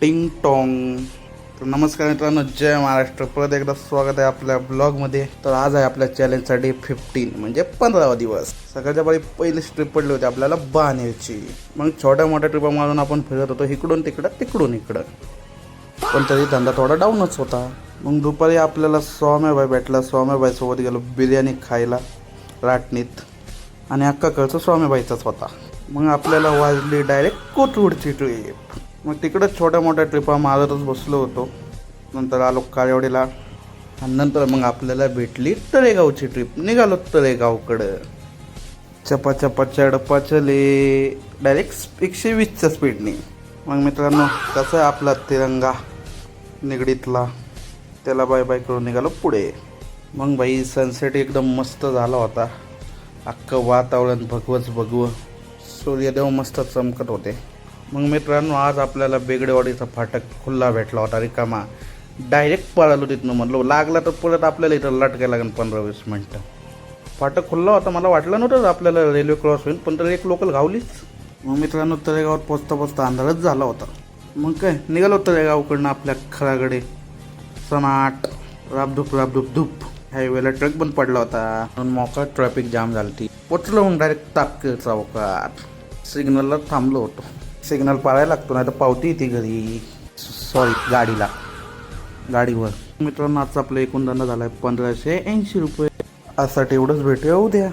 टिंग टॉंग. तर नमस्कार मित्रांनो, जय महाराष्ट्र. परत एकदा स्वागत आहे आपल्या ब्लॉगमध्ये. तर आज आहे आपल्या चॅलेंजचा डे 15 म्हणजे 15वा दिवस. सकाळच्या बारी पहिली ट्रिप पडली होती आपल्याला बाणेरची. मग छोट्या मोठ्या ट्रिपा मारून आपण फिरत होतो इकडून तिकडं तिकडून इकडं, पण तरी धंदा थोडा डाऊनच होता. मग दुपारी आपल्याला स्वाम्याबाई भेटला. स्वाम्याबाईसोबत गेलो बिर्याणी खायला राटणीत, आणि अख्खा खर्च स्वामीबाईचाच होता. मग आपल्याला वाजली डायरेक्ट कोथरूडची ट्रिप. मग तिकडं छोट्या मोठ्या ट्रिपा मारतच बसलो होतो. नंतर आलो काळेवाडीला, आणि नंतर मग आपल्याला भेटली तळेगावची ट्रिप. निघालो तळेगावकडं. चपा चपा चढपा चले डायरेक्ट 120च्या स्पीडने. मग मित्रांनो, कसं आहे आपला तिरंगा निगडीतला, त्याला बाय बाय करून निघालो पुढे. मग बाई सनसेट एकदम मस्त झाला होता. अख्खं वातावरण भगवंच भगवं, सूर्यदेव मस्त चमकत होते. मग मित्रांनो, आज आपल्याला बेगडेवाडीचा फाटक खुल्ला भेटला होता, रिकामा. डायरेक्ट पळालो तिथनं. म्हणलो लागला तर परत आपल्याला इथं लटकायला लागेल 15-20 मिनटं. फाटक खुल्ला होता, मला वाटलं नव्हतं आपल्याला रेल्वे क्रॉस होईल, पण तर एक लोकल घावलीच. मग मित्रांनो, तळेगावात पोचता पोचता अंधारच झाला होता. मग काय निघालो तळेगावकडनं आपल्या खराकडे. सनाट राबधूप राबधूप धूप. हायवेला ट्रक बंद पडला होता, म्हणून मोका ट्रॅफिक जाम झाली ती. पोचलो मग डायरेक्ट तापकीर चौकात. सिग्नलला थांबलो होतो. सिग्नल पाळायला लागतो, नाही तर पावती येते घरी, सॉरी गाडीवर. मित्रांनो, आजचा आपला एकूण धंदा झाला आहे 1580 रुपये. आजसाठी एवढंच. भेटूया उद्या.